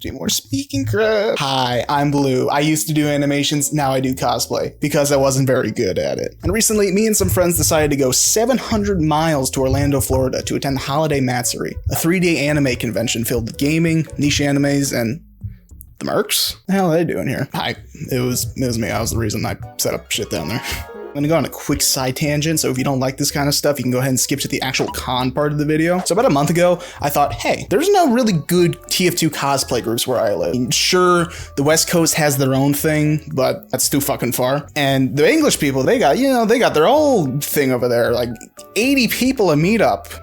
do more speaking crap. Hi, I'm Blue. I used to do animations, now I do cosplay, because I wasn't very good at it. And recently, me and some friends decided to go 700 miles to Orlando, Florida to attend Holiday Matsuri, a 3-day anime convention filled with gaming, niche animes, and the mercs? The hell are they doing here? Hi, it was me. I was the reason I set up shit down there. I'm gonna go on a quick side tangent, so if you don't like this kind of stuff, you can go ahead and skip to the actual con part of the video. So about a month ago, I thought, hey, there's no really good TF2 cosplay groups where I live. Sure, the West Coast has their own thing, but that's too fucking far. And the English people, they got their own thing over there, like 80 people a meetup.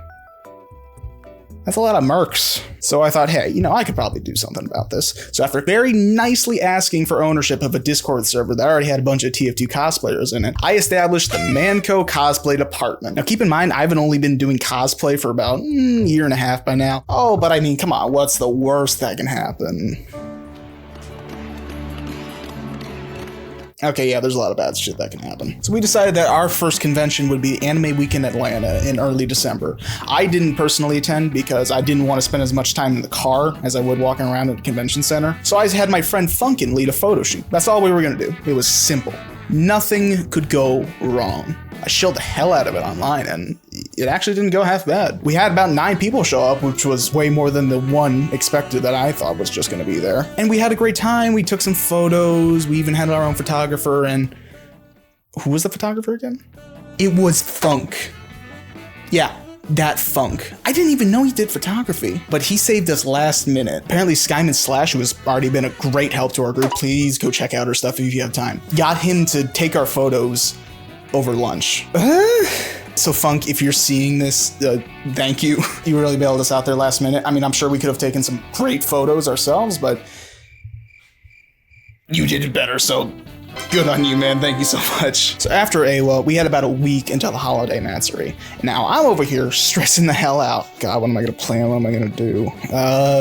That's a lot of mercs. So I thought, hey, I could probably do something about this. So after very nicely asking for ownership of a Discord server that already had a bunch of TF2 cosplayers in it, I established the Manco cosplay department. Now keep in mind, I haven't only been doing cosplay for about a year and a half by now. Oh, but I mean, come on, what's the worst that can happen? Okay, yeah, there's a lot of bad shit that can happen. So we decided that our first convention would be Anime Weekend Atlanta in early December. I didn't personally attend because I didn't want to spend as much time in the car as I would walking around at the convention center. So I had my friend Funkin lead a photo shoot. That's all we were gonna do. It was simple. Nothing could go wrong. I shilled the hell out of it online, and it actually didn't go half bad. We had about 9 people show up, which was way more than the one expected that I thought was just gonna be there. And we had a great time. We took some photos. We even had our own photographer, and who was the photographer again? It was Funk. Yeah, that Funk. I didn't even know he did photography, but he saved us last minute. Apparently Skyman Slash, who has already been a great help to our group, please go check out her stuff if you have time, got him to take our photos over lunch. So Funk, if you're seeing this, thank you. You really bailed us out there last minute. I mean, I'm sure we could have taken some great photos ourselves, but you did it better, so good on you, man. Thank you so much. So after AWA, we had about a week until the Holiday Matsuri. Now I'm over here stressing the hell out. God, what am I gonna plan? What am I gonna do?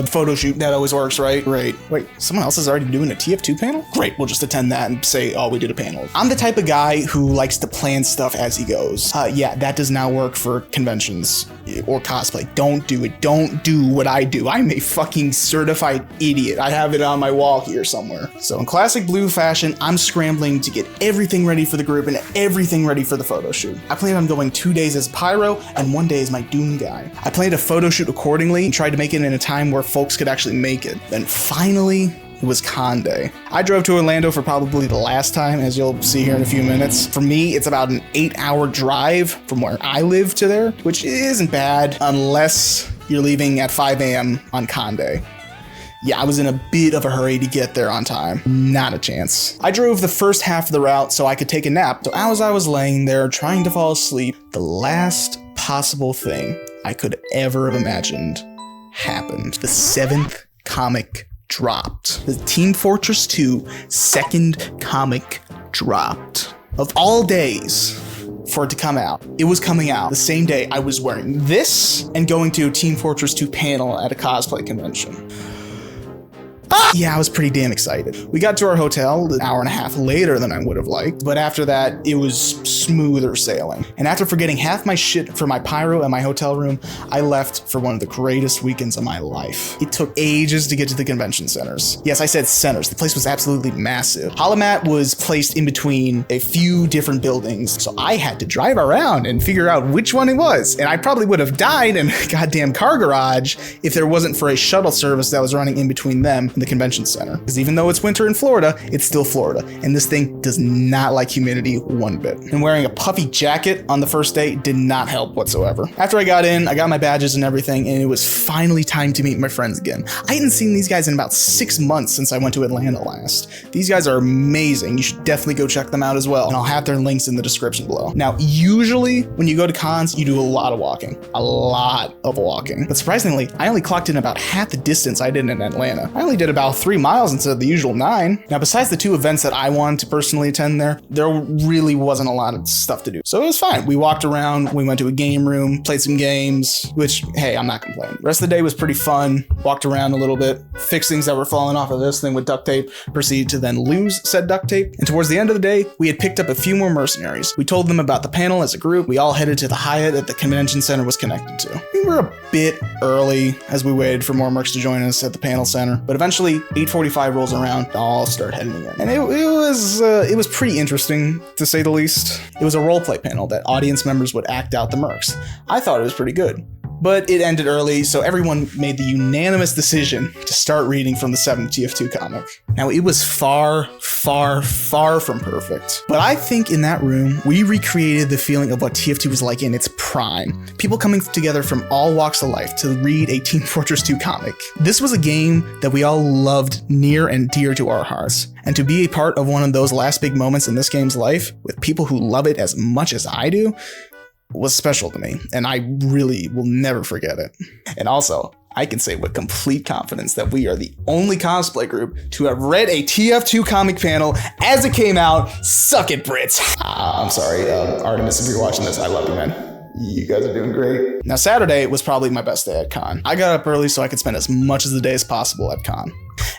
Photo shoot, that always works, right? Great. Wait, someone else is already doing a TF2 panel? Great, we'll just attend that and say, oh, we did a panel. I'm the type of guy who likes to plan stuff as he goes. Yeah, that does not work for conventions or cosplay. Don't do it. Don't do what I do. I'm a fucking certified idiot. I have it on my wall here somewhere. So in classic Blue fashion, I'm scrambling to get everything ready for the group and everything ready for the photo shoot. I planned on going 2 days as Pyro and 1 day as my Doom guy. I planned a photo shoot accordingly and tried to make it in a time where folks could actually make it. Then finally, it was con day. I drove to Orlando for probably the last time, as you'll see here in a few minutes. For me, it's about an 8-hour drive from where I live to there, which isn't bad unless you're leaving at 5 a.m. on con day. Yeah, I was in a bit of a hurry to get there on time. Not a chance. I drove the first half of the route so I could take a nap. So as I was laying there trying to fall asleep, the last possible thing I could ever have imagined happened. The 7th comic dropped. The Team Fortress 2 second comic dropped. Of all days for it to come out, it was coming out the same day I was wearing this and going to a Team Fortress 2 panel at a cosplay convention. Yeah, I was pretty damn excited. We got to our hotel an hour and a half later than I would have liked, but after that, it was smoother sailing. And after forgetting half my shit for my Pyro and my hotel room, I left for one of the greatest weekends of my life. It took ages to get to the convention centers. Yes, I said centers. The place was absolutely massive. Holomat was placed in between a few different buildings, so I had to drive around and figure out which one it was. And I probably would have died in a goddamn car garage if there wasn't for a shuttle service that was running in between them and the convention center. Because even though it's winter in Florida, it's still Florida, and this thing does not like humidity one bit. And wearing a puffy jacket on the first day did not help whatsoever. After I got in, I got my badges and everything, and it was finally time to meet my friends again. I hadn't seen these guys in about 6 months since I went to Atlanta last. These guys are amazing. You should definitely go check them out as well, and I'll have their links in the description below. Now, usually when you go to cons, you do a lot of walking. A lot of walking. But surprisingly, I only clocked in about half the distance I did in Atlanta. I only did about 3 miles instead of the usual 9. Now, besides the 2 events that I wanted to personally attend there really wasn't a lot of stuff to do. So it was fine. We walked around, we went to a game room, played some games, which, hey, I'm not complaining. The rest of the day was pretty fun. Walked around a little bit, fixed things that were falling off of this thing with duct tape, proceeded to then lose said duct tape. And towards the end of the day, we had picked up a few more mercenaries. We told them about the panel as a group. We all headed to the Hyatt that the convention center was connected to. We were a bit early as we waited for more mercs to join us at the panel center, but eventually 8:45 rolls around, all start heading in. And it was pretty interesting, to say the least. It was a roleplay panel that audience members would act out the mercs. I thought it was pretty good. But it ended early, so everyone made the unanimous decision to start reading from the 7th TF2 comic. Now, it was far, far, far from perfect. But I think in that room, we recreated the feeling of what TF2 was like in its prime. People coming together from all walks of life to read a Team Fortress 2 comic. This was a game that we all loved near and dear to our hearts. And to be a part of one of those last big moments in this game's life, with people who love it as much as I do, was special to me, and I really will never forget it. And also, I can say with complete confidence that we are the only cosplay group to have read a TF2 comic panel as it came out. Suck it, Brits. I'm sorry, Artemis, if you're watching this, I love you, man. You guys are doing great. Now, Saturday was probably my best day at con. I got up early so I could spend as much of the day as possible at con.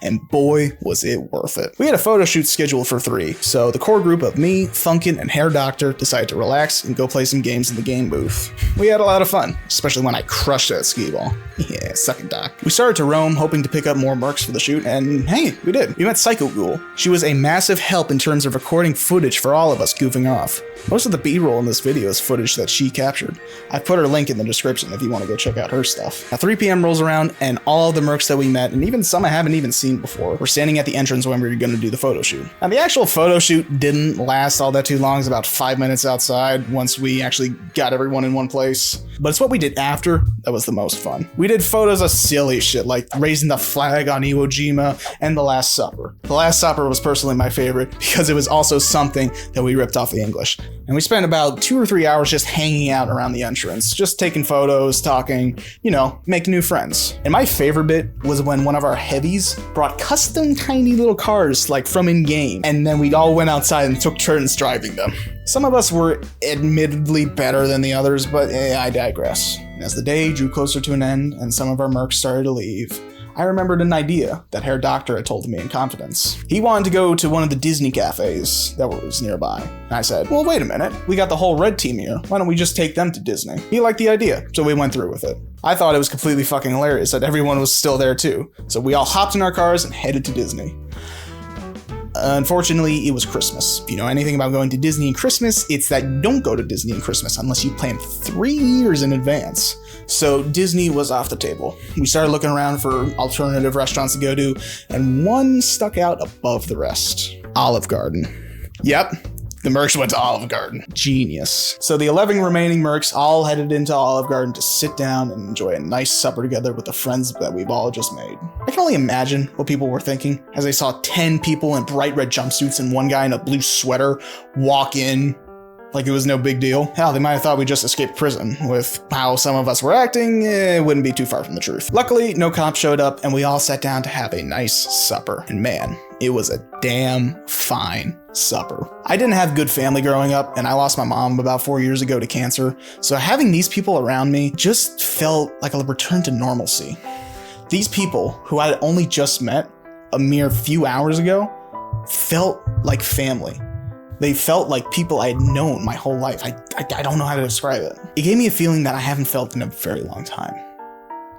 And boy, was it worth it. We had a photo shoot scheduled for 3, so the core group of me, Funkin, and Hair Doctor decided to relax and go play some games in the game booth. We had a lot of fun, especially when I crushed that skee ball. Yeah, suck it, Doc. We started to roam, hoping to pick up more mercs for the shoot, and hey, we did. We met Psycho Ghoul. She was a massive help in terms of recording footage for all of us goofing off. Most of the B-roll in this video is footage that she captured. I've put her link in the description if you want to go check out her stuff. Now 3 p.m. rolls around, and all of the mercs that we met, and even some I haven't even seen before, were standing at the entrance when we were going to do the photo shoot. Now the actual photo shoot didn't last all that too long. It was about 5 minutes outside once we actually got everyone in one place. But it's what we did after that was the most fun. We did photos of silly shit like raising the flag on Iwo Jima and The Last Supper. The Last Supper was personally my favorite because it was also something that we ripped off the English. And we spent about 2 or 3 hours just hanging out around the entrance, just taking photos, talking, making new friends. And my favorite bit was when one of our heavies brought custom tiny little cars like from in-game, and then we all went outside and took turns driving them. Some of us were admittedly better than the others, but I digress. And as the day drew closer to an end and some of our mercs started to leave, I remembered an idea that Hair Doctor had told me in confidence. He wanted to go to one of the Disney cafes that was nearby. And I said, well, wait a minute. We got the whole red team here. Why don't we just take them to Disney? He liked the idea, so we went through with it. I thought it was completely fucking hilarious that everyone was still there too. So we all hopped in our cars and headed to Disney. Unfortunately, it was Christmas. If you know anything about going to Disney in Christmas, it's that you don't go to Disney in Christmas unless you plan 3 years in advance. So Disney was off the table. We started looking around for alternative restaurants to go to, and one stuck out above the rest. Olive Garden. Yep. The mercs went to Olive Garden. Genius. So the 11 remaining mercs all headed into Olive Garden to sit down and enjoy a nice supper together with the friends that we've all just made. I can only imagine what people were thinking as they saw 10 people in bright red jumpsuits and one guy in a blue sweater walk in like it was no big deal. Hell, they might have thought we just escaped prison. With how some of us were acting, it wouldn't be too far from the truth. Luckily, no cops showed up and we all sat down to have a nice supper. And man, it was a damn fine supper. I didn't have good family growing up, and I lost my mom about 4 years ago to cancer. So having these people around me just felt like a return to normalcy. These people, who I had only just met a mere few hours ago, felt like family. They felt like people I had known my whole life. I don't know how to describe it. It gave me a feeling that I haven't felt in a very long time.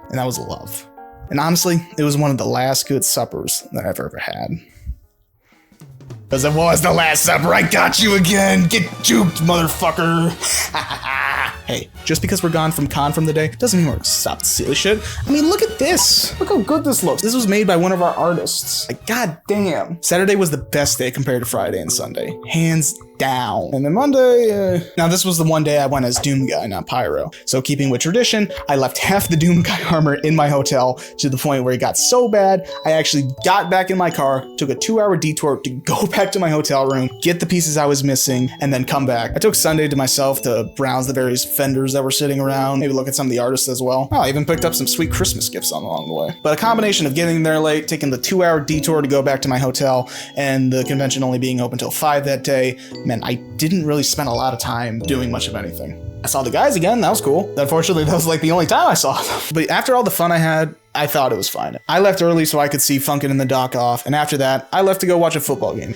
And that was love. And honestly, it was one of the last good suppers that I've ever had. Because it was the last supper. I got you again. Get juked, motherfucker. Hey, just because we're gone from con from the day doesn't mean we're gonna stop the silly shit. I mean, look at this. Look how good this looks. This was made by one of our artists. Like, goddamn. Saturday was the best day compared to Friday and Sunday. Hands down. And then Monday, now this was the one day I went as Doom Guy, not Pyro. So keeping with tradition, I left half the Doom Guy armor in my hotel to the point where it got so bad, I actually got back in my car, took a 2-hour detour to go back to my hotel room, get the pieces I was missing, and then come back. I took Sunday to myself to browse the various vendors that were sitting around, maybe look at some of the artists as well. Oh, I even picked up some sweet Christmas gifts along the way. But a combination of getting there late, taking the 2-hour detour to go back to my hotel, and the convention only being open till 5 that day, meant I didn't really spend a lot of time doing much of anything. I saw the guys again, that was cool. Unfortunately, that was like the only time I saw them. But after all the fun I had, I thought it was fine. I left early so I could see Funkin' and the Doc off, and after that, I left to go watch a football game.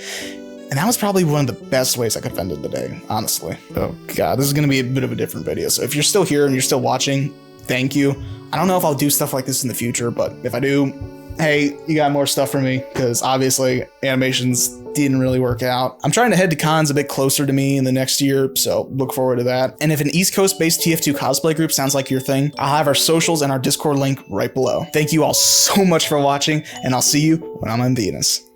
And that was probably one of the best ways I could have ended the day, honestly. Oh god, this is gonna be a bit of a different video, so if you're still here and you're still watching, thank you. I don't know if I'll do stuff like this in the future, but if I do, hey, you got more stuff for me, because obviously animations didn't really work out. I'm trying to head to cons a bit closer to me in the next year, so look forward to that. And if an East Coast-based TF2 cosplay group sounds like your thing, I'll have our socials and our Discord link right below. Thank you all so much for watching, and I'll see you when I'm on Venus.